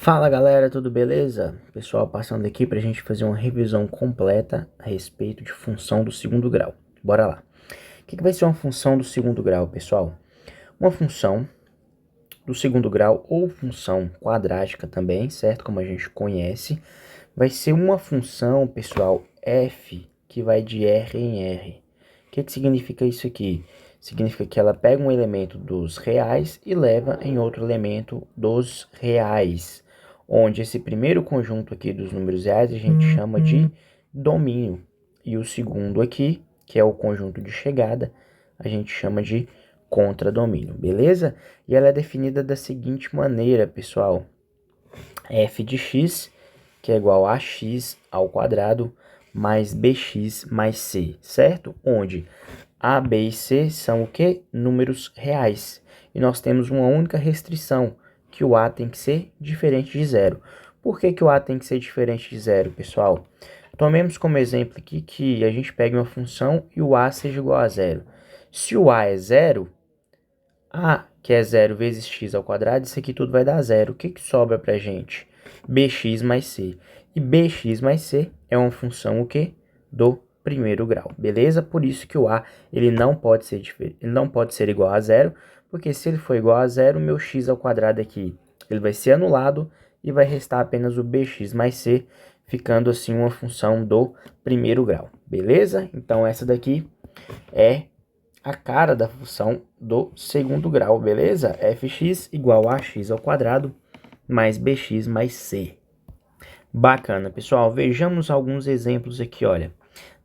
Fala galera, tudo beleza? Pessoal, passando aqui para a gente fazer uma revisão completa a respeito de função do segundo grau. Bora lá. O que vai ser uma função do segundo grau, pessoal? Uma função do segundo grau ou função quadrática também, certo? Como a gente conhece, vai ser uma função, pessoal, f que vai de R em R. O que significa isso aqui? Significa que ela pega um elemento dos reais e leva em outro elemento dos reais, onde esse primeiro conjunto aqui dos números reais a gente chama de domínio, e o segundo aqui, que é o conjunto de chegada, a gente chama de contradomínio, beleza? E ela é definida da seguinte maneira, pessoal: f de x, que é igual a x ao quadrado, mais bx mais c, certo? Onde a, b e c são o quê? Números reais. E nós temos uma única restrição, que o a tem que ser diferente de zero. Por que o a tem que ser diferente de zero, pessoal? Tomemos como exemplo aqui que a gente pegue uma função e o a seja igual a zero. Se o a é zero, a, que é 0 vezes x ao quadrado, isso aqui tudo vai dar zero. O que sobra pra gente? Bx mais c. E bx mais c é uma função o quê? Do primeiro grau, beleza? Por isso que o a ele não pode ser igual a zero, porque se ele for igual a zero, o meu x ao quadrado aqui ele vai ser anulado e vai restar apenas o bx mais c, ficando assim uma função do primeiro grau, beleza? Então essa daqui é a cara da função do segundo grau, beleza? fx igual a x ao quadrado mais bx mais c. Bacana, pessoal. Vejamos alguns exemplos aqui, olha.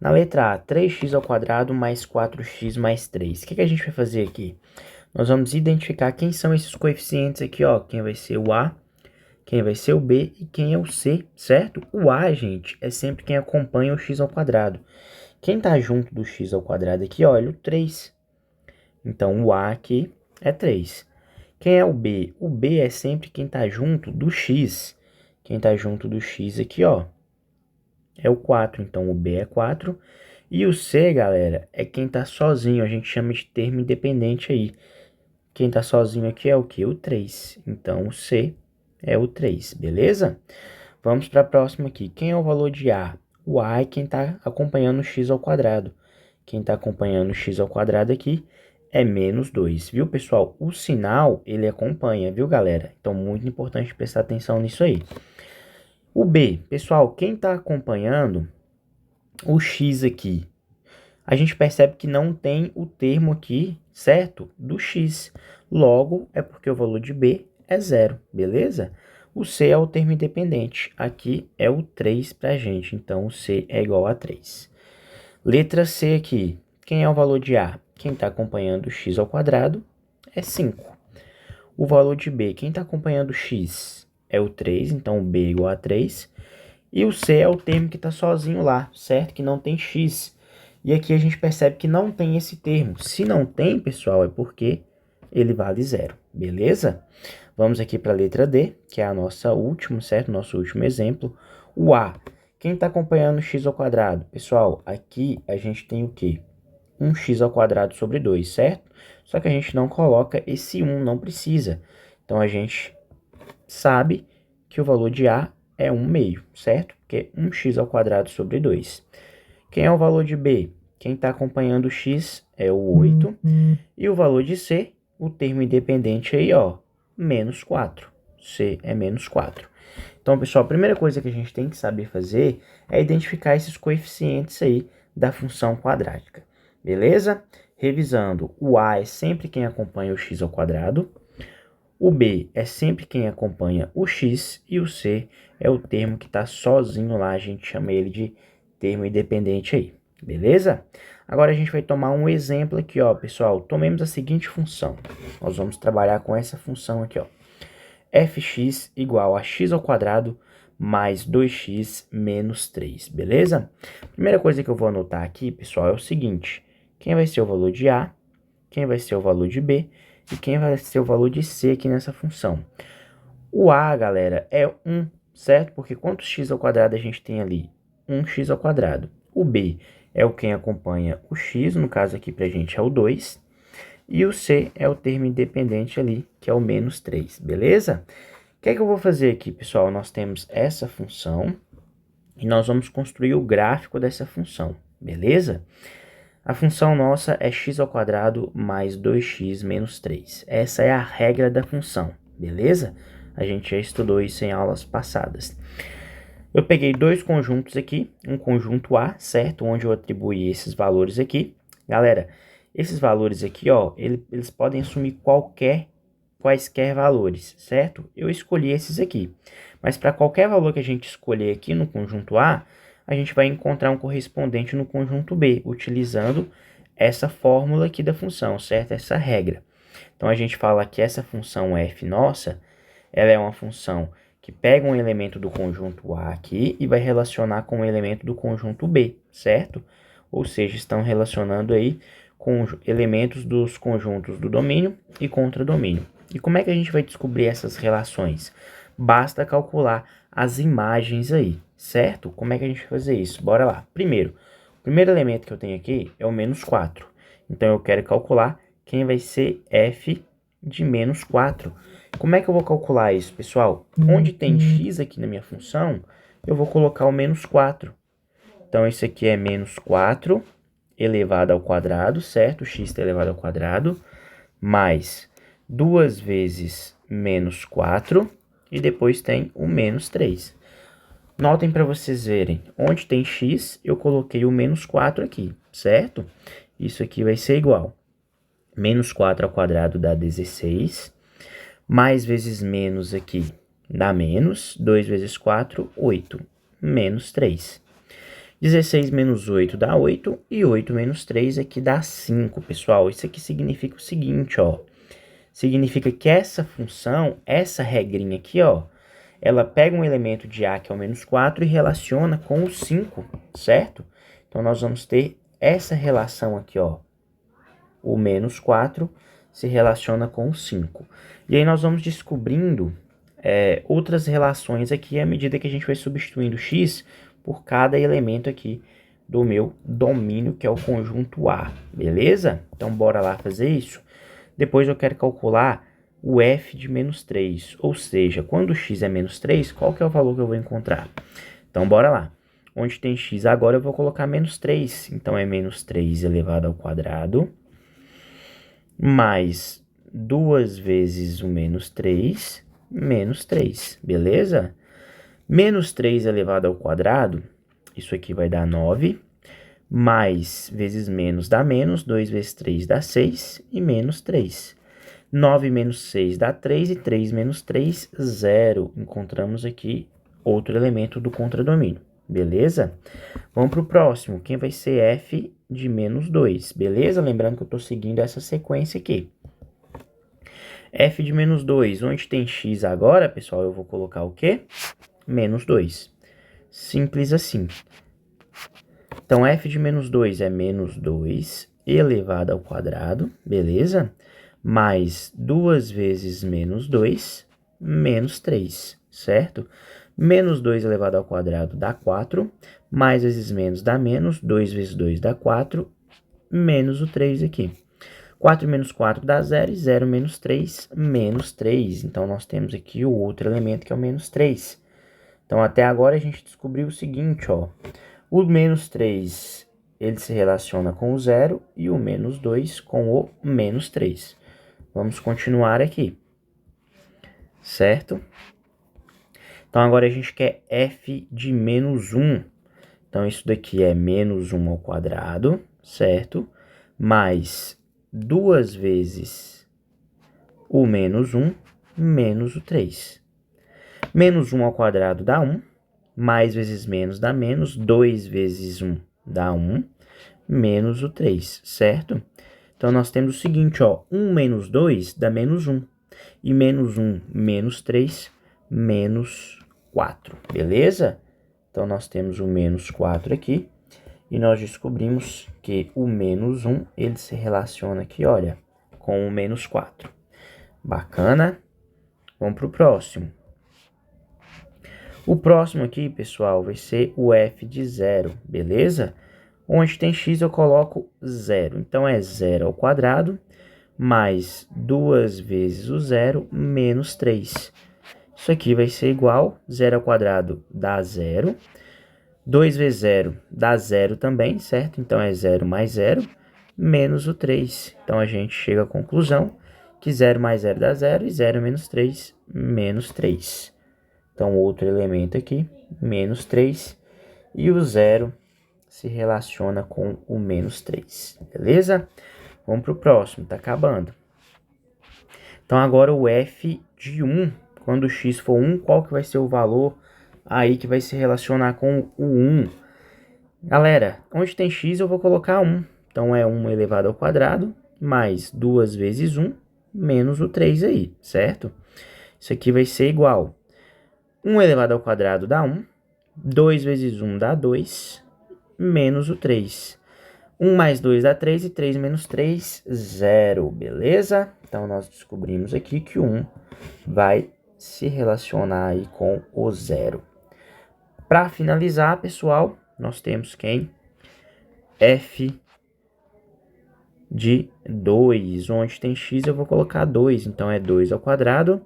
Na letra A, 3x ao quadrado mais 4x mais 3. O que a gente vai fazer aqui? Nós vamos identificar quem são esses coeficientes aqui, ó. Quem vai ser o A, quem vai ser o B e quem é o C, certo? O A, gente, é sempre quem acompanha o x ao quadrado. Quem está junto do x ao quadrado aqui, olha, o 3. Então, o A aqui é 3. Quem é o B? O B é sempre quem está junto do x. Quem está junto do x aqui, ó, é o 4. Então, o B é 4. E o C, galera, é quem está sozinho. A gente chama de termo independente aí. Quem está sozinho aqui é o quê? O 3. Então, o C é o 3, beleza? Vamos para a próxima aqui. Quem é o valor de A? O A é quem está acompanhando o x ao quadrado. Quem está acompanhando o x ao quadrado aqui é menos 2, viu, pessoal? O sinal, ele acompanha, viu, galera? Então, muito importante prestar atenção nisso aí. O B, pessoal, quem está acompanhando o x aqui, a gente percebe que não tem o termo aqui, certo? Do x. Logo, é porque o valor de B é zero, beleza? O C é o termo independente. Aqui é o 3 para a gente, então o C é igual a 3. Letra C aqui. Quem é o valor de A? Quem está acompanhando o x ao quadrado é 5. O valor de B, quem está acompanhando o x é o 3, então o B é igual a 3. E o C é o termo que está sozinho lá, certo? Que não tem x. E aqui a gente percebe que não tem esse termo. Se não tem, pessoal, é porque ele vale zero, beleza? Vamos aqui para a letra D, que é a nossa última, certo? Nosso último exemplo. O A. Quem está acompanhando o x ao quadrado? Pessoal, aqui a gente tem o quê? 1x ao quadrado sobre 2, certo? Só que a gente não coloca esse 1, não precisa. Então, a gente sabe que o valor de A é 1 meio, certo? Porque 1x ao quadrado sobre 2. Quem é o valor de B? Quem está acompanhando o x é o 8. E o valor de C, o termo independente aí, ó, menos 4. C é menos 4. Então, pessoal, a primeira coisa que a gente tem que saber fazer é identificar esses coeficientes aí da função quadrática. Beleza? Revisando, o A é sempre quem acompanha o x ao quadrado. O B é sempre quem acompanha o x e o C é o termo que está sozinho lá, a gente chama ele de termo independente aí, beleza? Agora a gente vai tomar um exemplo aqui, ó, pessoal. Tomemos a seguinte função. Nós vamos trabalhar com essa função aqui, ó. fx igual a x ao quadrado mais 2x menos 3, beleza? Primeira coisa que eu vou anotar aqui, pessoal, é o seguinte. Quem vai ser o valor de A, quem vai ser o valor de B e quem vai ser o valor de C aqui nessa função. O A, galera, é 1, certo? Porque quantos x ao quadrado a gente tem ali? 1x ao quadrado. O B é o quem acompanha o x, no caso aqui pra gente é o 2. E o C é o termo independente ali, que é o menos 3, beleza? O que é que eu vou fazer aqui, pessoal? Nós temos essa função e nós vamos construir o gráfico dessa função, beleza? A função nossa é x² mais 2x menos 3. Essa é a regra da função, beleza? A gente já estudou isso em aulas passadas. Eu peguei dois conjuntos aqui, um conjunto A, certo? Onde eu atribuí esses valores aqui. Galera, esses valores aqui, ó, eles podem assumir quaisquer valores, certo? Eu escolhi esses aqui. Mas para qualquer valor que a gente escolher aqui no conjunto A, a gente vai encontrar um correspondente no conjunto B, utilizando essa fórmula aqui da função, certo? Essa regra. Então, a gente fala que essa função f nossa, ela é uma função que pega um elemento do conjunto A aqui e vai relacionar com um elemento do conjunto B, certo? Ou seja, estão relacionando aí com elementos dos conjuntos do domínio e contradomínio. E como é que a gente vai descobrir essas relações? Basta calcular as imagens aí, certo? Como é que a gente vai fazer isso? Bora lá. Primeiro, o primeiro elemento que eu tenho aqui é o menos 4. Então, eu quero calcular quem vai ser f de menos 4. Como é que eu vou calcular isso, pessoal? Onde tem x aqui na minha função, eu vou colocar o menos 4. Então, isso aqui é menos 4 elevado ao quadrado, certo? X elevado ao quadrado, mais 2 vezes menos 4, e depois tem o menos 3. Notem para vocês verem, onde tem x, eu coloquei o menos 4 aqui, certo? Isso aqui vai ser igual. Menos 4 ao quadrado dá 16, mais vezes menos aqui dá menos, 2 vezes 4, 8, menos 3. 16 menos 8 dá 8, e 8 menos 3 aqui dá 5, pessoal. Isso aqui significa o seguinte, ó. Significa que essa função, essa regrinha aqui, ó, ela pega um elemento de A, que é o menos 4, e relaciona com o 5, certo? Então, nós vamos ter essa relação aqui, ó. O menos 4 se relaciona com o 5. E aí, nós vamos descobrindo outras relações aqui à medida que a gente vai substituindo x por cada elemento aqui do meu domínio, que é o conjunto A, beleza? Então, bora lá fazer isso. Depois eu quero calcular o f de menos 3, ou seja, quando x é menos 3, qual que é o valor que eu vou encontrar? Então, bora lá. Onde tem x agora, eu vou colocar menos 3. Então, é menos 3 elevado ao quadrado, mais 2 vezes o menos 3, menos 3, beleza? Menos 3 elevado ao quadrado, isso aqui vai dar 9, mais vezes menos dá menos, 2 vezes 3 dá 6, e menos 3. 9 menos 6 dá 3, e 3 menos 3, 0. Encontramos aqui outro elemento do contradomínio, beleza? Vamos para o próximo, quem vai ser f de menos 2, beleza? Lembrando que eu estou seguindo essa sequência aqui. F de menos 2, onde tem x agora, pessoal, eu vou colocar o quê? Menos 2. Simples assim. Então, f de menos 2 é menos 2 elevado ao quadrado, beleza? Mais 2 vezes menos 2, menos 3, certo? Menos 2 elevado ao quadrado dá 4, mais vezes menos dá menos, 2 vezes 2 dá 4, menos o 3 aqui. 4 menos 4 dá 0, e 0 menos 3, menos 3. Então, nós temos aqui o outro elemento, que é o menos 3. Então, até agora, a gente descobriu o seguinte, ó. O menos 3, ele se relaciona com o 0, e o menos 2 com o menos 3. Vamos continuar aqui, certo? Então, agora a gente quer f de menos 1. Então, isso daqui é menos 1 ao quadrado, certo? Mais 2 vezes o menos 1, menos o 3. Menos 1 ao quadrado dá 1, mais vezes menos dá menos, 2 vezes 1 dá 1, menos o 3, certo? Então, nós temos o seguinte, ó, 1 menos 2 dá menos 1, e menos 1 menos 3, menos 4, beleza? Então, nós temos o menos 4 aqui, e nós descobrimos que o menos 1, ele se relaciona aqui, olha, com o menos 4. Bacana? Vamos para o próximo. O próximo aqui, pessoal, vai ser o f de 0, beleza? Onde tem x, eu coloco 0. Então, é 0 ao quadrado, mais 2 vezes o 0, menos 3. Isso aqui vai ser igual, 0 ao quadrado dá 0. 2 vezes 0 dá 0 também, certo? Então, é 0 mais 0, menos o 3. Então, a gente chega à conclusão que 0 mais 0 dá 0 e 0 menos 3, menos 3. Então, outro elemento aqui, menos 3. E o 0 se relaciona com o menos 3, beleza? Vamos para o próximo, tá acabando. Então, agora o f de 1, quando o x for 1, qual que vai ser o valor aí que vai se relacionar com o 1? Galera, onde tem x eu vou colocar 1. Então, é 1 elevado ao quadrado, mais 2 vezes 1, menos o 3 aí, certo? Isso aqui vai ser igual. 1 elevado ao quadrado dá 1. 2 vezes 1 dá 2, menos o 3. 1 mais 2 dá 3 e 3 menos 3, 0, beleza? Então, nós descobrimos aqui que o 1 vai se relacionar aí com o 0. Para finalizar, pessoal, nós temos quem? F de 2. Onde tem x eu vou colocar 2. Então, é 2 ao quadrado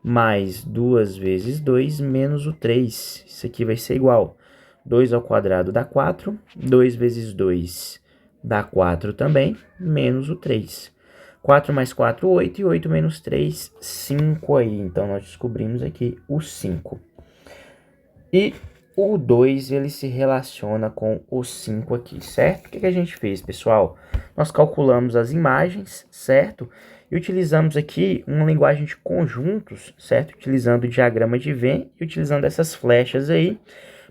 mais 2 vezes 2 menos o 3. Isso aqui vai ser igual. 2 ao quadrado dá 4. 2 vezes 2 dá 4 também, menos o 3. 4 mais 4, 8. E 8 menos 3, 5 aí. Então, nós descobrimos aqui o 5. E o 2, ele se relaciona com o 5 aqui, certo? O que a gente fez, pessoal? Nós calculamos as imagens, certo? E utilizamos aqui uma linguagem de conjuntos, certo? Utilizando o diagrama de Venn e utilizando essas flechas aí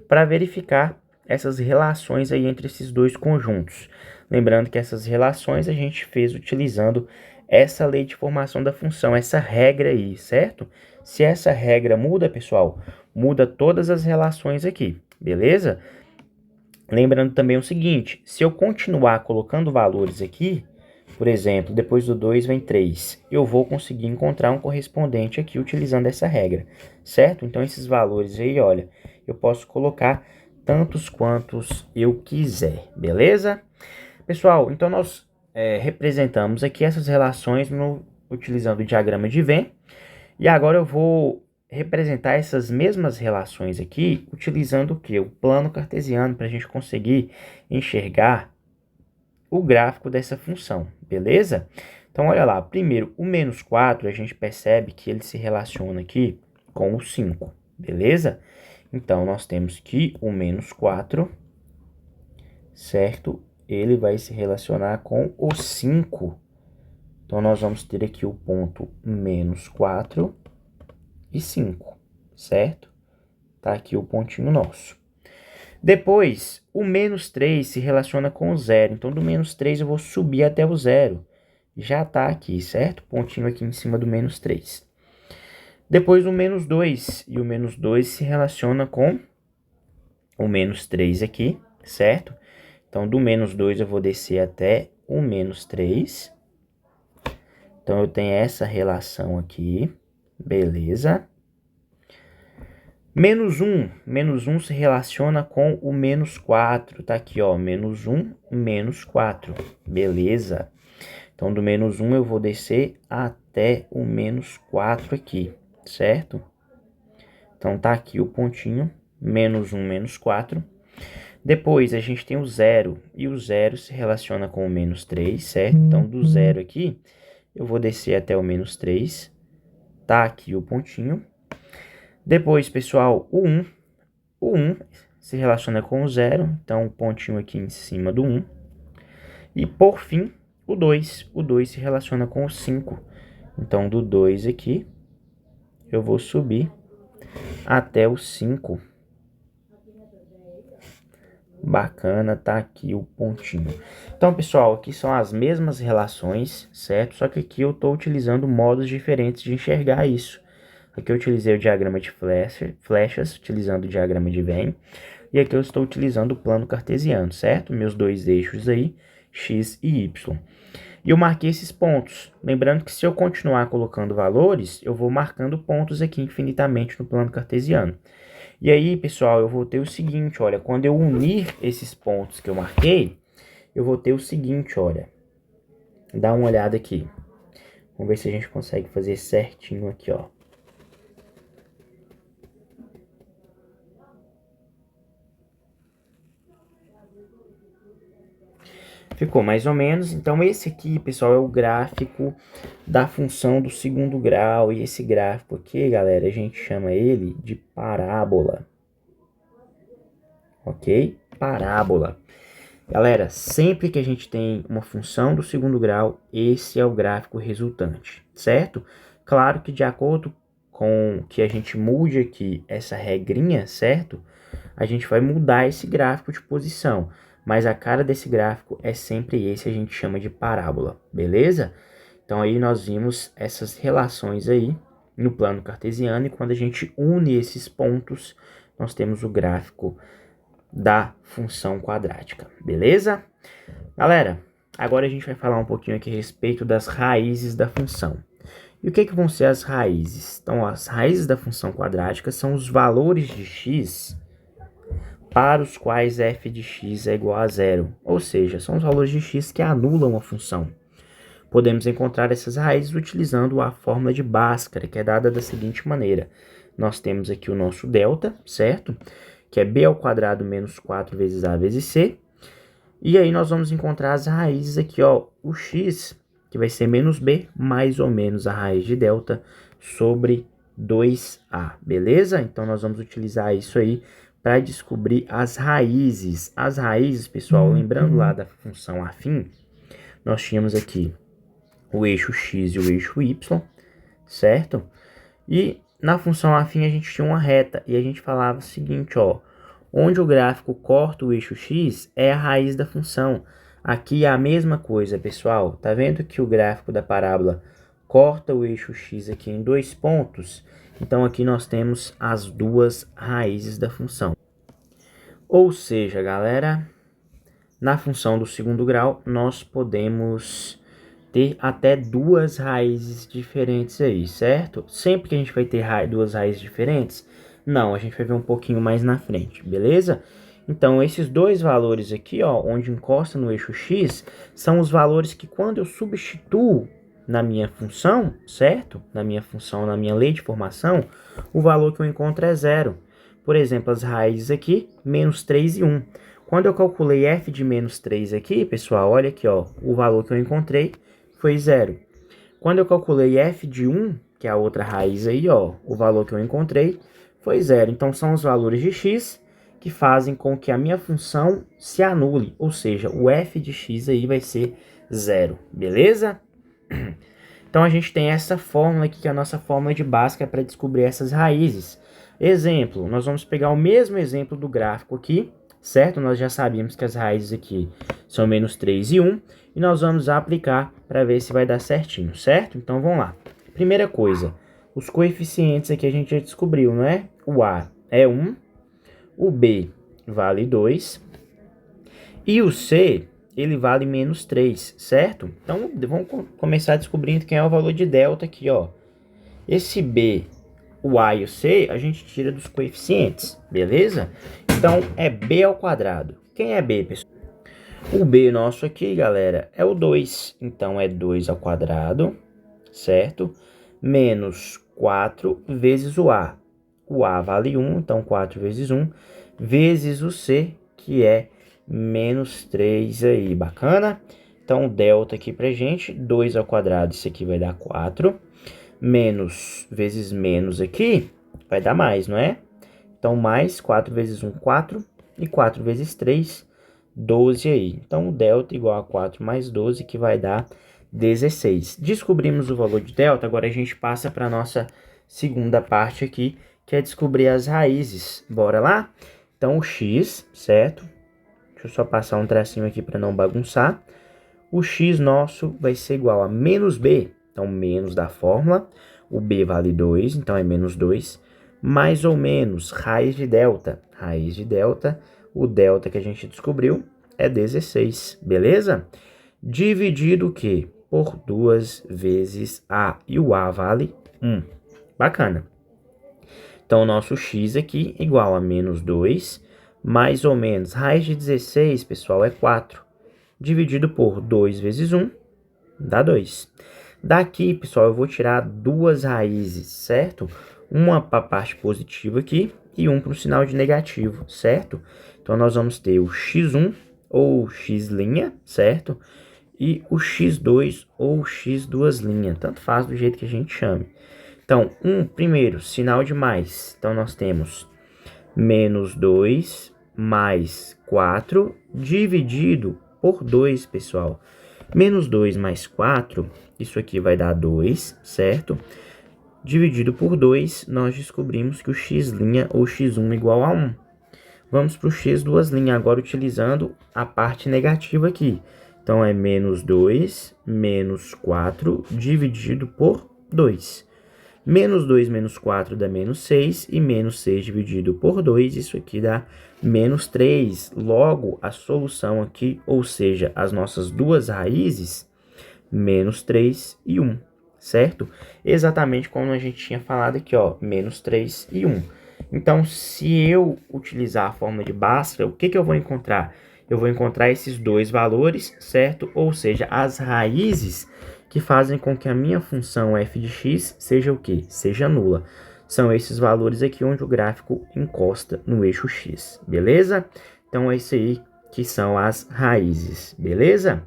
para verificar essas relações aí entre esses dois conjuntos. Lembrando que essas relações a gente fez utilizando essa lei de formação da função, essa regra aí, certo? Se essa regra muda, pessoal, muda todas as relações aqui, beleza? Lembrando também o seguinte, se eu continuar colocando valores aqui, por exemplo, depois do 2 vem 3, eu vou conseguir encontrar um correspondente aqui utilizando essa regra, certo? Então, esses valores aí, olha, eu posso colocar tantos quantos eu quiser, beleza? Pessoal, então nós representamos aqui essas relações utilizando o diagrama de Venn. E agora eu vou representar essas mesmas relações aqui utilizando o quê? O plano cartesiano para a gente conseguir enxergar o gráfico dessa função, beleza? Então, olha lá, primeiro, o menos 4, a gente percebe que ele se relaciona aqui com o 5, beleza? Então, nós temos que o menos 4, certo? Ele vai se relacionar com o 5. Então, nós vamos ter aqui o ponto menos 4 e 5, certo? Tá aqui o pontinho nosso. Depois, o menos 3 se relaciona com o 0. Então, do menos 3 eu vou subir até o 0. Já tá aqui, certo? Pontinho aqui em cima do menos 3. Depois, o menos 2. E o menos 2 se relaciona com o menos 3 aqui, certo? Então, do menos 2 eu vou descer até o menos 3. Então, eu tenho essa relação aqui, beleza? Menos 1 se relaciona com o menos 4, tá aqui, ó, menos 1, menos 4, beleza? Então, do menos 1 eu vou descer até o menos 4 aqui, certo? Então, tá aqui o pontinho, menos 1, menos 4. Depois, a gente tem o 0, e o 0 se relaciona com o menos 3, certo? Então, do 0 aqui, eu vou descer até o menos 3, tá aqui o pontinho. Depois, pessoal, o 1 se relaciona com o 0, então o pontinho aqui em cima do 1. E, por fim, o 2 se relaciona com o 5. Então, do 2 aqui, eu vou subir até o 5. Bacana, tá aqui o pontinho. Então, pessoal, aqui são as mesmas relações, certo? Só que aqui eu estou utilizando modos diferentes de enxergar isso. Aqui eu utilizei o diagrama de flechas, utilizando o diagrama de Venn. E aqui eu estou utilizando o plano cartesiano, certo? Meus dois eixos aí, x e y. E eu marquei esses pontos. Lembrando que se eu continuar colocando valores, eu vou marcando pontos aqui infinitamente no plano cartesiano. E aí, pessoal, eu vou ter o seguinte, olha, quando eu unir esses pontos que eu marquei, eu vou ter o seguinte, olha. Dá uma olhada aqui. Vamos ver se a gente consegue fazer certinho aqui, ó. Ficou mais ou menos. Então, esse aqui, pessoal, é o gráfico da função do segundo grau. E esse gráfico aqui, galera, a gente chama ele de parábola. Ok? Parábola. Galera, sempre que a gente tem uma função do segundo grau, esse é o gráfico resultante, certo? Claro que de acordo com que a gente mude aqui essa regrinha, certo? A gente vai mudar esse gráfico de posição, mas a cara desse gráfico é sempre esse, a gente chama de parábola, beleza? Então aí nós vimos essas relações aí no plano cartesiano e quando a gente une esses pontos, nós temos o gráfico da função quadrática, beleza? Galera, agora a gente vai falar um pouquinho aqui a respeito das raízes da função. E o que vão ser as raízes? Então, as raízes da função quadrática são os valores de x para os quais f de x é igual a zero, ou seja, são os valores de x que anulam a função. Podemos encontrar essas raízes utilizando a fórmula de Bhaskara, que é dada da seguinte maneira. Nós temos aqui o nosso delta, certo? Que é b ao quadrado menos 4 vezes a vezes c. E aí nós vamos encontrar as raízes aqui, ó, o x, que vai ser menos b, mais ou menos a raiz de delta sobre 2a, beleza? Então nós vamos utilizar isso aí para descobrir as raízes. As raízes, pessoal, lembrando lá da função afim, nós tínhamos aqui o eixo x e o eixo y, certo? E na função afim a gente tinha uma reta e a gente falava o seguinte, ó, onde o gráfico corta o eixo x é a raiz da função. Aqui é a mesma coisa, pessoal. Tá vendo que o gráfico da parábola corta o eixo x aqui em 2 pontos? Então aqui nós temos as duas raízes da função. Ou seja, galera, na função do segundo grau nós podemos ter até duas raízes diferentes aí, certo? Sempre que a gente vai ter duas raízes diferentes, não, a gente vai ver um pouquinho mais na frente, beleza? Então, esses dois valores aqui, ó, onde encosta no eixo x, são os valores que quando eu substituo na minha função, certo? Na minha função, na minha lei de formação, o valor que eu encontro é zero. Por exemplo, as raízes aqui, menos 3 e 1. Quando eu calculei f de menos 3 aqui, pessoal, olha aqui, ó, o valor que eu encontrei foi zero. Quando eu calculei f de 1, que é a outra raiz aí, ó, o valor que eu encontrei foi zero. Então, são os valores de x que fazem com que a minha função se anule, ou seja, o f de x aí vai ser zero, beleza? Então, a gente tem essa fórmula aqui, que é a nossa fórmula de Bhaskara para descobrir essas raízes. Exemplo, nós vamos pegar o mesmo exemplo do gráfico aqui, certo? Nós já sabíamos que as raízes aqui são menos 3 e 1, e nós vamos aplicar para ver se vai dar certinho, certo? Então, vamos lá. Primeira coisa, os coeficientes aqui a gente já descobriu, não é? O A é 1, o B vale 2, e o C, ele vale menos 3, certo? Então, vamos começar descobrindo quem é o valor de delta aqui, ó. Esse B, o A e o C, a gente tira dos coeficientes, beleza? Então, é B ao quadrado. Quem é B, pessoal? O B nosso aqui, galera, é o 2. Então, é 2 ao quadrado, certo? Menos 4 vezes o A. O A vale 1, então 4 vezes 1, vezes o C, que é menos 3 aí. Bacana? Então, o delta aqui pra gente, 2 ao quadrado, isso aqui vai dar 4. Menos vezes menos aqui, vai dar mais, não é? Então, mais 4 vezes 1, 4. E 4 vezes 3, 12 aí. Então, o delta igual a 4 mais 12, que vai dar 16. Descobrimos o valor de delta, agora a gente passa para a nossa segunda parte aqui, que é descobrir as raízes. Bora lá? Então, o x, certo? Deixa eu só passar um tracinho aqui para não bagunçar. O x nosso vai ser igual a menos b, então menos da fórmula. O b vale 2, então é menos 2. Mais ou menos, raiz de delta. Raiz de delta, o delta que a gente descobriu é 16, beleza? Dividido o quê? Por 2 vezes a. E o a vale 1. Bacana. Então, o nosso x aqui igual a menos 2, mais ou menos, raiz de 16, pessoal, é 4. Dividido por 2 vezes 1, dá 2. Daqui, pessoal, eu vou tirar duas raízes, certo? Uma para a parte positiva aqui e um para o sinal de negativo, certo? Então, nós vamos ter o x1 ou x', certo? E o x2 ou x2', tanto faz do jeito que a gente chame. Então, primeiro, sinal de mais. Então, nós temos menos 2 mais 4 dividido por 2, pessoal. Menos 2 mais 4, isso aqui vai dar 2, certo? Dividido por 2, nós descobrimos que o x' ou x1 igual a 1. Vamos para o x', agora utilizando a parte negativa aqui. Então, é menos 2 menos 4 dividido por 2. Menos 2 menos 4 dá menos 6, e menos 6 dividido por 2, isso aqui dá menos 3. Logo, a solução aqui, ou seja, as nossas duas raízes, menos 3 e 1, certo? Exatamente como a gente tinha falado aqui, ó, menos 3 e 1. Então, se eu utilizar a fórmula de Bhaskara, o que eu vou encontrar? Eu vou encontrar esses dois valores, certo? Ou seja, as raízes que fazem com que a minha função f de x seja o quê? Seja nula. São esses valores aqui onde o gráfico encosta no eixo x, beleza? Então, é isso aí que são as raízes, beleza?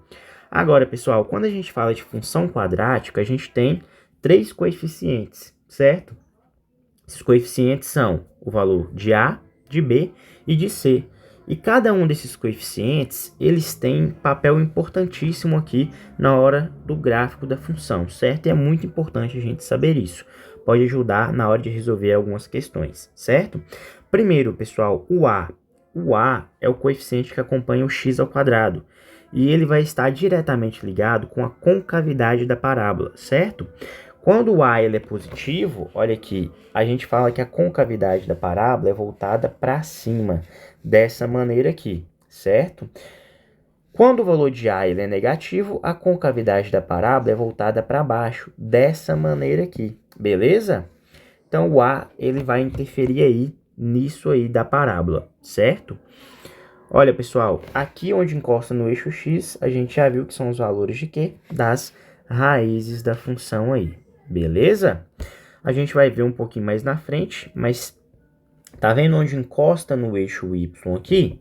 Agora, pessoal, quando a gente fala de função quadrática, a gente tem 3 coeficientes, certo? Esses coeficientes são o valor de A, de B e de C. E cada um desses coeficientes, eles têm papel importantíssimo aqui na hora do gráfico da função, certo? E é muito importante a gente saber isso. Pode ajudar na hora de resolver algumas questões, certo? Primeiro, pessoal, o A. O A é o coeficiente que acompanha o x ao quadrado. E ele vai estar diretamente ligado com a concavidade da parábola, certo? Quando o A ele é positivo, olha aqui, a gente fala que a concavidade da parábola é voltada para cima, dessa maneira aqui, certo? Quando o valor de A ele é negativo, a concavidade da parábola é voltada para baixo, dessa maneira aqui, beleza? Então, o A ele vai interferir aí nisso aí da parábola, certo? Olha, pessoal, aqui onde encosta no eixo x, a gente já viu que são os valores de quê? Das raízes da função aí, beleza? A gente vai ver um pouquinho mais na frente, mas tá vendo onde encosta no eixo y aqui?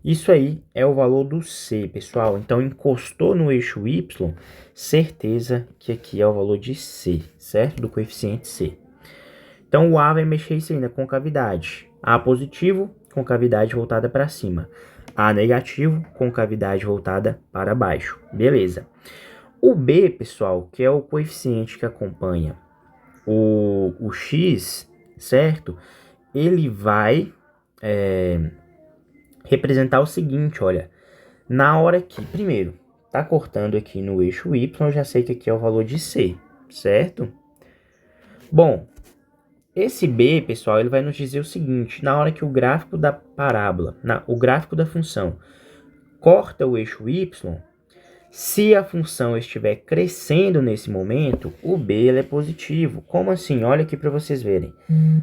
Isso aí é o valor do c, pessoal. Então, encostou no eixo y, certeza que aqui é o valor de c, certo? Do coeficiente c. Então, o A vai mexer isso aí na concavidade. A positivo, concavidade voltada para cima. A negativo, concavidade voltada para baixo. Beleza. O B, pessoal, que é o coeficiente que acompanha o x, certo? Ele vai representar o seguinte, olha. Na hora que, primeiro, tá cortando aqui no eixo y, eu já sei que aqui é o valor de c, certo? Bom, esse B, pessoal, ele vai nos dizer o seguinte, na hora que o gráfico da parábola, o gráfico da função, corta o eixo y, se a função estiver crescendo nesse momento, o B ele é positivo. Como assim? Olha aqui para vocês verem.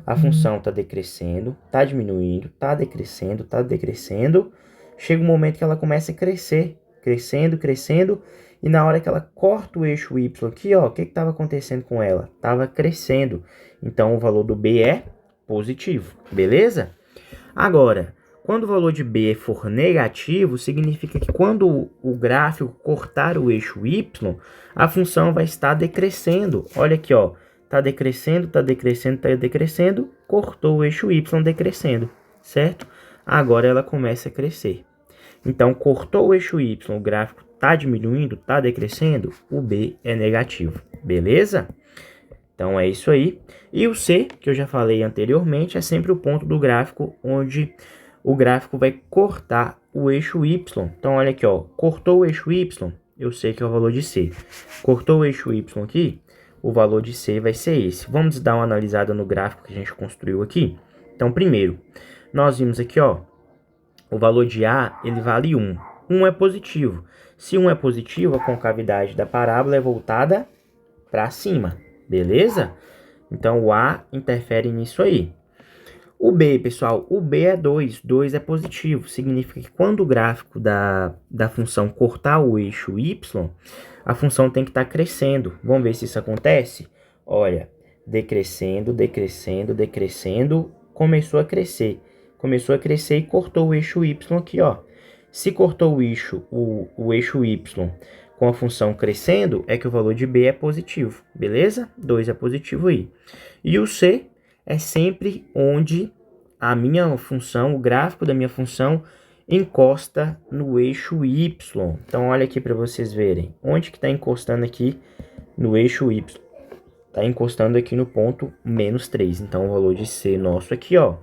A função está decrescendo, está diminuindo, está decrescendo, está decrescendo. Chega um momento que ela começa a crescer, crescendo, crescendo. E na hora que ela corta o eixo y aqui, ó, o que estava acontecendo com ela? Estava crescendo. Então, o valor do B é positivo, beleza? Agora, quando o valor de B for negativo, significa que quando o gráfico cortar o eixo y, a função vai estar decrescendo. Olha aqui, ó, está decrescendo, está decrescendo, está decrescendo, cortou o eixo y decrescendo, certo? Agora ela começa a crescer. Então, cortou o eixo y, o gráfico está diminuindo, está decrescendo, o B é negativo, beleza? Então, é isso aí. E o C, que eu já falei anteriormente, é sempre o ponto do gráfico onde o gráfico vai cortar o eixo y. Então, olha aqui, ó, cortou o eixo y, eu sei que é o valor de C. Cortou o eixo y aqui, o valor de C vai ser esse. Vamos dar uma analisada no gráfico que a gente construiu aqui. Então, primeiro, nós vimos aqui, ó, o valor de A, ele vale 1. 1 é positivo. Se 1 é positivo, a concavidade da parábola é voltada para cima, beleza? Então, o A interfere nisso aí. O B, pessoal, o B é 2. 2 é positivo. Significa que quando o gráfico da função cortar o eixo y, a função tem que estar crescendo. Vamos ver se isso acontece? Olha, decrescendo, decrescendo, decrescendo, começou a crescer. Começou a crescer e cortou o eixo y aqui, ó. Se cortou o eixo y com a função crescendo, é que o valor de b é positivo, beleza? 2 é positivo aí. E o c é sempre onde a minha função, o gráfico da minha função, encosta no eixo y. Então, olha aqui para vocês verem. Onde que está encostando aqui no eixo y? Está encostando aqui no ponto menos 3. Então, o valor de c nosso aqui, ó,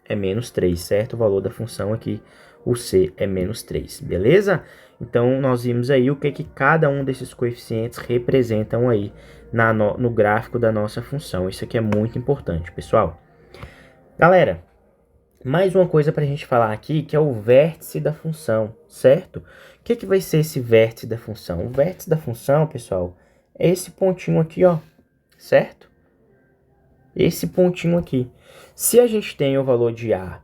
é menos 3, certo? O valor da função aqui, o c, é menos 3, beleza? Então, nós vimos aí o que cada um desses coeficientes representam aí no gráfico da nossa função. Isso aqui é muito importante, pessoal. Galera, mais uma coisa para a gente falar aqui, que é o vértice da função, certo? O que vai ser esse vértice da função? O vértice da função, pessoal, é esse pontinho aqui, ó, certo? Esse pontinho aqui. Se a gente tem o valor de A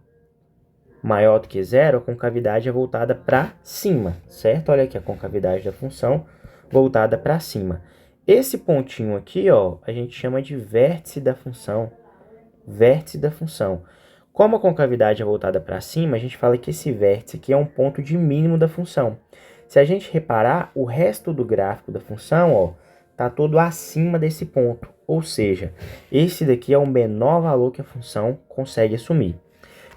maior do que zero, a concavidade é voltada para cima, certo? Olha aqui a concavidade da função voltada para cima. Esse pontinho aqui, ó, a gente chama de vértice da função. Vértice da função. Como a concavidade é voltada para cima, a gente fala que esse vértice aqui é um ponto de mínimo da função. Se a gente reparar, o resto do gráfico da função, ó, tá todo acima desse ponto. Ou seja, esse daqui é o menor valor que a função consegue assumir.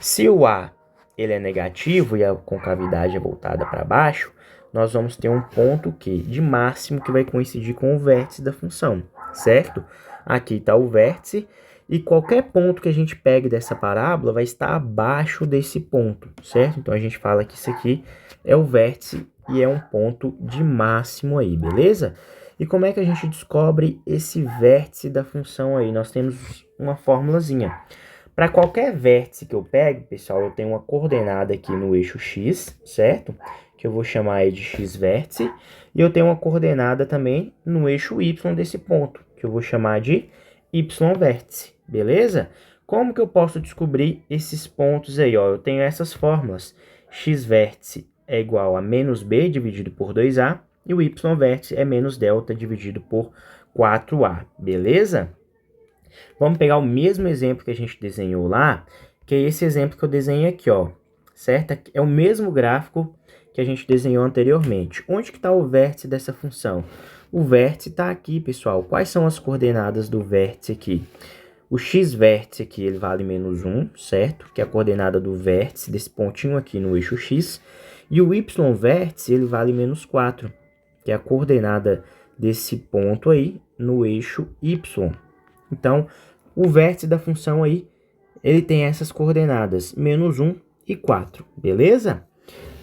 Se o A ele é negativo e a concavidade é voltada para baixo, nós vamos ter um ponto de máximo que vai coincidir com o vértice da função, certo? Aqui está o vértice. E qualquer ponto que a gente pegue dessa parábola vai estar abaixo desse ponto, certo? Então, a gente fala que isso aqui é o vértice e é um ponto de máximo aí, beleza? E como é que a gente descobre esse vértice da função aí? Nós temos uma formulazinha. Para qualquer vértice que eu pegue, pessoal, eu tenho uma coordenada aqui no eixo x, certo? Que eu vou chamar aí de x-vértice. E eu tenho uma coordenada também no eixo y desse ponto, que eu vou chamar de y-vértice, beleza? Como que eu posso descobrir esses pontos aí, ó? Eu tenho essas fórmulas. X-vértice é igual a menos b dividido por 2a e o y-vértice é menos delta dividido por 4a, beleza? Vamos pegar o mesmo exemplo que a gente desenhou lá, que é esse exemplo que eu desenhei aqui, ó, certo? É o mesmo gráfico que a gente desenhou anteriormente. Onde que está o vértice dessa função? O vértice está aqui, pessoal. Quais são as coordenadas do vértice aqui? O x-vértice aqui, ele vale menos 1, certo? Que é a coordenada do vértice desse pontinho aqui no eixo x. E o y-vértice, ele vale menos 4, que é a coordenada desse ponto aí no eixo y. Então, o vértice da função aí, ele tem essas coordenadas, menos 1 e 4, beleza?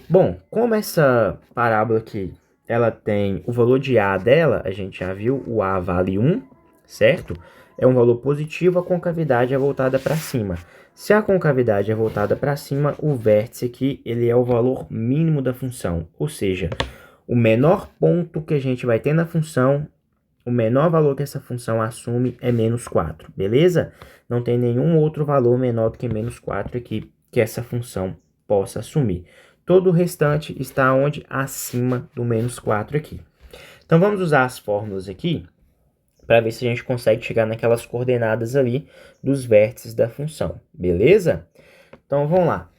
Bom, como essa parábola aqui, ela tem o valor de A dela, a gente já viu, o A vale 1, certo? É um valor positivo, a concavidade é voltada para cima. Se a concavidade é voltada para cima, o vértice aqui, ele é o valor mínimo da função. Ou seja, o menor ponto que a gente vai ter na função, o menor valor que essa função assume é menos 4, beleza? Não tem nenhum outro valor menor do que menos 4 aqui que essa função possa assumir. Todo o restante está onde? Acima do menos 4 aqui. Então, vamos usar as fórmulas aqui para ver se a gente consegue chegar naquelas coordenadas ali dos vértices da função, beleza? Então, vamos lá.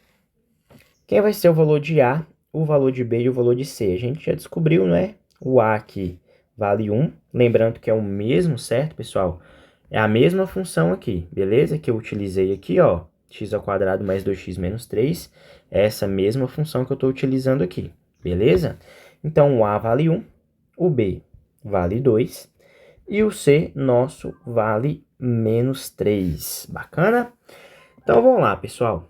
Quem vai ser o valor de A, o valor de B e o valor de C? A gente já descobriu, não é? O A aqui vale 1, lembrando que é o mesmo, certo, pessoal? É a mesma função aqui, beleza? Que eu utilizei aqui, ó, x² mais 2x menos 3, é essa mesma função que eu estou utilizando aqui, beleza? Então, o A vale 1, o B vale 2 e o C nosso vale menos 3. Bacana? Então, vamos lá, pessoal.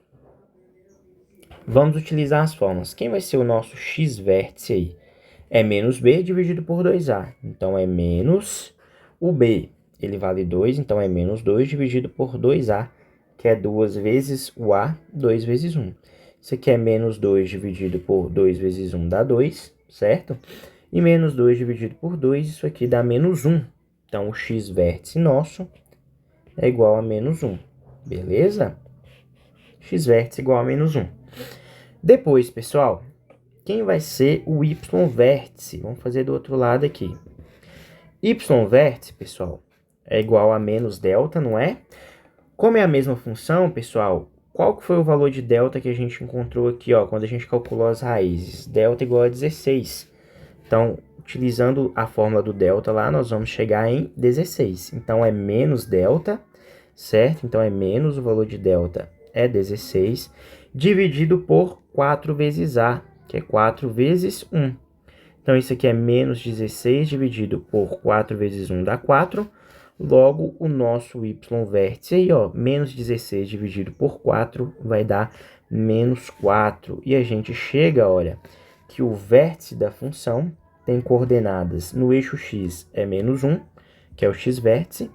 Vamos utilizar as fórmulas. Quem vai ser o nosso x-vértice aí? É menos b dividido por 2a. Então, é menos o b. Ele vale 2, então é menos 2 dividido por 2a, que é 2 vezes o a, 2 vezes 1. Isso aqui é menos 2 dividido por 2 vezes 1 dá 2, certo? E menos 2 dividido por 2, isso aqui dá menos 1. Então, o x-vértice nosso é igual a menos 1, beleza? X-vértice igual a menos 1. Depois, pessoal, quem vai ser o y-vértice? Vamos fazer do outro lado aqui. Y-vértice, pessoal, é igual a menos delta, não é? Como é a mesma função, pessoal, qual que foi o valor de delta que a gente encontrou aqui, ó, quando a gente calculou as raízes? Delta igual a 16. Então, utilizando a fórmula do delta lá, nós vamos chegar em 16. Então, é menos delta, certo? Então, é menos o valor de delta é 16, dividido por 4 vezes A, que é 4 vezes 1. Então, isso aqui é menos 16 dividido por 4 vezes 1 dá 4. Logo, o nosso y vértice aí, ó, menos 16 dividido por 4 vai dar menos 4. E a gente chega, olha, que o vértice da função tem coordenadas no eixo x é menos 1, que é o x-vértice,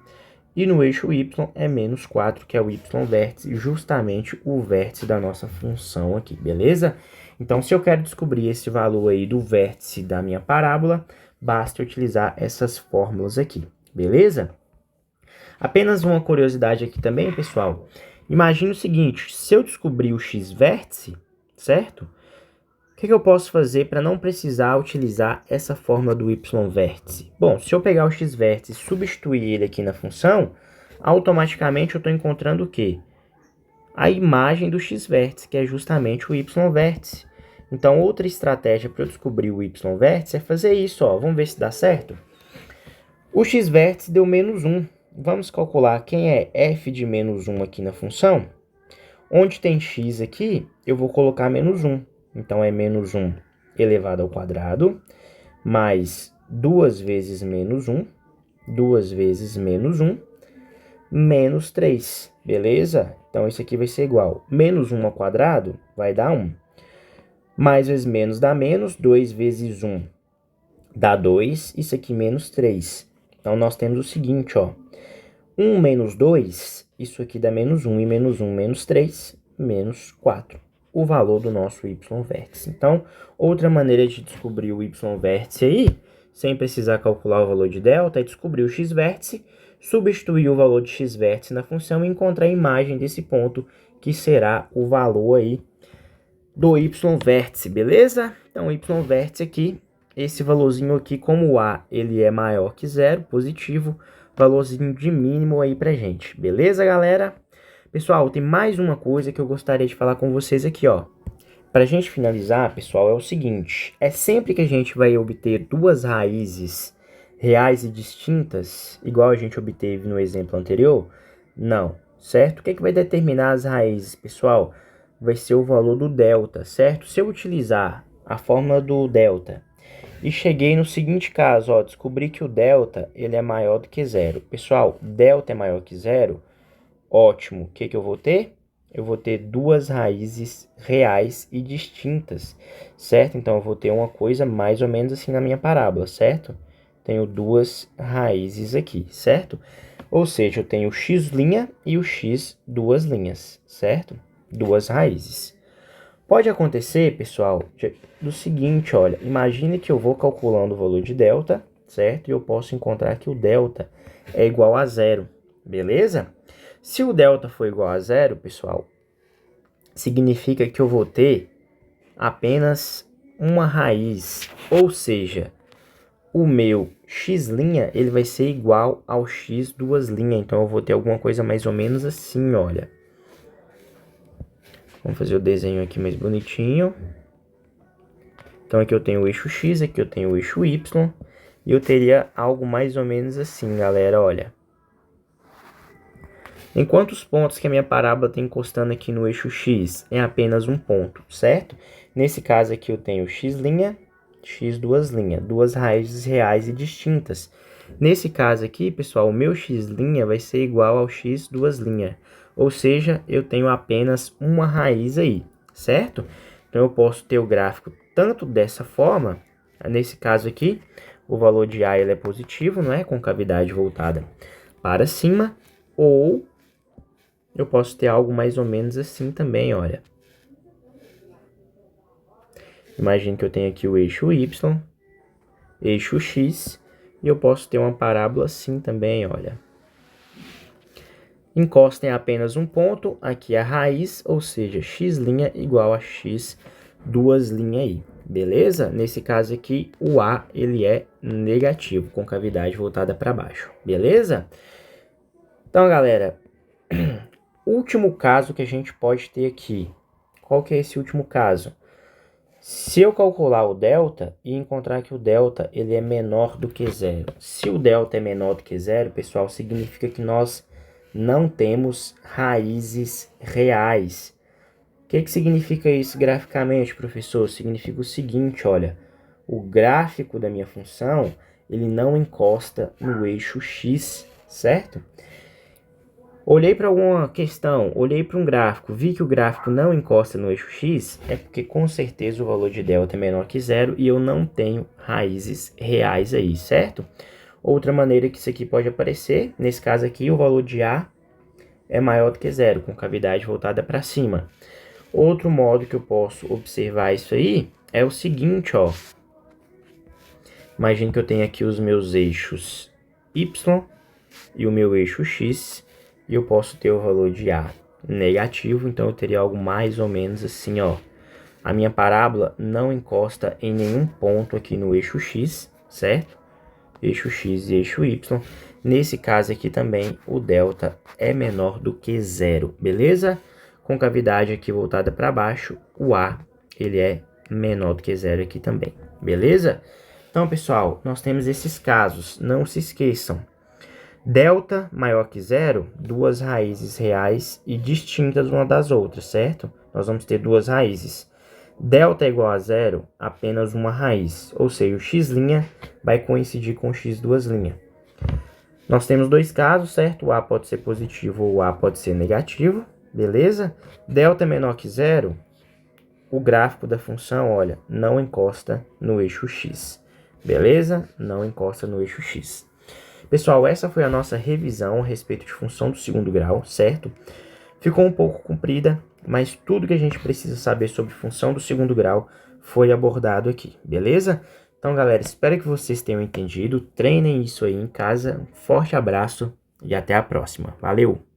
e no eixo y é menos 4, que é o y-vértice, justamente o vértice da nossa função aqui, beleza? Então, se eu quero descobrir esse valor aí do vértice da minha parábola, basta utilizar essas fórmulas aqui, beleza? Apenas uma curiosidade aqui também, pessoal. Imagine o seguinte, se eu descobrir o x-vértice, certo? O que eu posso fazer para não precisar utilizar essa fórmula do y-vértice? Bom, se eu pegar o x-vértice e substituir ele aqui na função, automaticamente eu estou encontrando o quê? A imagem do x-vértice, que é justamente o y-vértice. Então, outra estratégia para eu descobrir o y-vértice é fazer isso, ó. Vamos ver se dá certo? O x-vértice deu menos 1. Vamos calcular quem é f de menos 1 aqui na função. Onde tem x aqui, eu vou colocar menos 1. Então, é menos 1 elevado ao quadrado, mais 2 vezes menos 1, 2 vezes menos 1, menos 3, beleza? Então, isso aqui vai ser igual. Menos 1 ao quadrado vai dar 1. Mais vezes menos dá menos, 2 vezes 1 dá 2, isso aqui menos 3. Então, nós temos o seguinte, ó. 1 menos 2, isso aqui dá menos 1, e menos 1 menos 3, menos 4. O valor do nosso y-vértice. Então, outra maneira de descobrir o y-vértice aí, sem precisar calcular o valor de delta, é descobrir o x-vértice, substituir o valor de x-vértice na função e encontrar a imagem desse ponto, que será o valor aí do y-vértice, beleza? Então, o y-vértice aqui, esse valorzinho aqui, como o A ele é maior que 0, positivo, valorzinho de mínimo aí pra gente, beleza, galera? Pessoal, tem mais uma coisa que eu gostaria de falar com vocês aqui, ó. Pra gente finalizar, pessoal, é o seguinte. É sempre que a gente vai obter duas raízes reais e distintas, igual a gente obteve no exemplo anterior? Não, certo? O que é que vai determinar as raízes, pessoal? Vai ser o valor do delta, certo? Se eu utilizar a fórmula do delta e cheguei no seguinte caso, ó, descobri que o delta ele é maior do que 0. Pessoal, delta é maior que 0? Ótimo. O que que eu vou ter? Eu vou ter duas raízes reais e distintas, certo? Então, eu vou ter uma coisa mais ou menos assim na minha parábola, certo? Tenho duas raízes aqui, certo? Ou seja, eu tenho o x' e o x duas linhas, certo? Duas raízes. Pode acontecer, pessoal, do seguinte, olha, imagine que eu vou calculando o valor de delta, certo? E eu posso encontrar que o delta é igual a 0, beleza? Se o delta for igual a 0, pessoal, significa que eu vou ter apenas uma raiz, ou seja, o meu x' ele vai ser igual ao x duas linhas, então eu vou ter alguma coisa mais ou menos assim, olha. Vamos fazer o desenho aqui mais bonitinho. Então aqui eu tenho o eixo x, aqui eu tenho o eixo y, e eu teria algo mais ou menos assim, galera, olha. Enquanto os pontos que a minha parábola tem encostando aqui no eixo x é apenas um ponto, certo? Nesse caso aqui eu tenho x', x duas linhas, duas raízes reais e distintas. Nesse caso aqui, pessoal, o meu x' vai ser igual ao x duas linhas. Ou seja, eu tenho apenas uma raiz aí, certo? Então, eu posso ter o gráfico tanto dessa forma, nesse caso aqui, o valor de A ele é positivo, não é? Com cavidade voltada para cima, ou eu posso ter algo mais ou menos assim também, olha. Imagine que eu tenho aqui o eixo Y, eixo X, e eu posso ter uma parábola assim também, olha. Encosta em apenas um ponto, aqui a raiz, ou seja, x' igual a x duas linhas aí, beleza? Nesse caso aqui, o A ele é negativo, com cavidade voltada para baixo, beleza? Então, galera, o último caso que a gente pode ter aqui. Qual que é esse último caso? Se eu calcular o delta e encontrar que o delta ele é menor do que zero. Se o delta é menor do que zero, pessoal, significa que nós não temos raízes reais. O que significa isso graficamente, professor? Significa o seguinte, olha, o gráfico da minha função, ele não encosta no eixo x, certo? Olhei para alguma questão, olhei para um gráfico, vi que o gráfico não encosta no eixo x, é porque com certeza o valor de delta é menor que zero e eu não tenho raízes reais aí, certo? Outra maneira que isso aqui pode aparecer, nesse caso aqui, o valor de A é maior do que zero, com cavidade voltada para cima. Outro modo que eu posso observar isso aí é o seguinte, ó. Imagine que eu tenho aqui os meus eixos y e o meu eixo x, e eu posso ter o valor de A negativo, então eu teria algo mais ou menos assim, ó. A minha parábola não encosta em nenhum ponto aqui no eixo x, certo? Eixo x e eixo y. Nesse caso aqui também, o delta é menor do que zero, beleza? Com cavidade aqui voltada para baixo, o A ele é menor do que zero aqui também, beleza? Então, pessoal, nós temos esses casos, não se esqueçam. Delta maior que zero, duas raízes reais e distintas uma das outras, certo? Nós vamos ter duas raízes. Delta é igual a zero, apenas uma raiz, ou seja, o x' vai coincidir com o x duas linhas. Nós temos dois casos, certo? O A pode ser positivo ou o A pode ser negativo, beleza? Delta é menor que zero, o gráfico da função, olha, não encosta no eixo x, beleza? Não encosta no eixo x. Pessoal, essa foi a nossa revisão a respeito de função do segundo grau, certo? Ficou um pouco comprida, mas tudo que a gente precisa saber sobre função do segundo grau foi abordado aqui, beleza? Então, galera, espero que vocês tenham entendido. Treinem isso aí em casa. Um forte abraço e até a próxima. Valeu!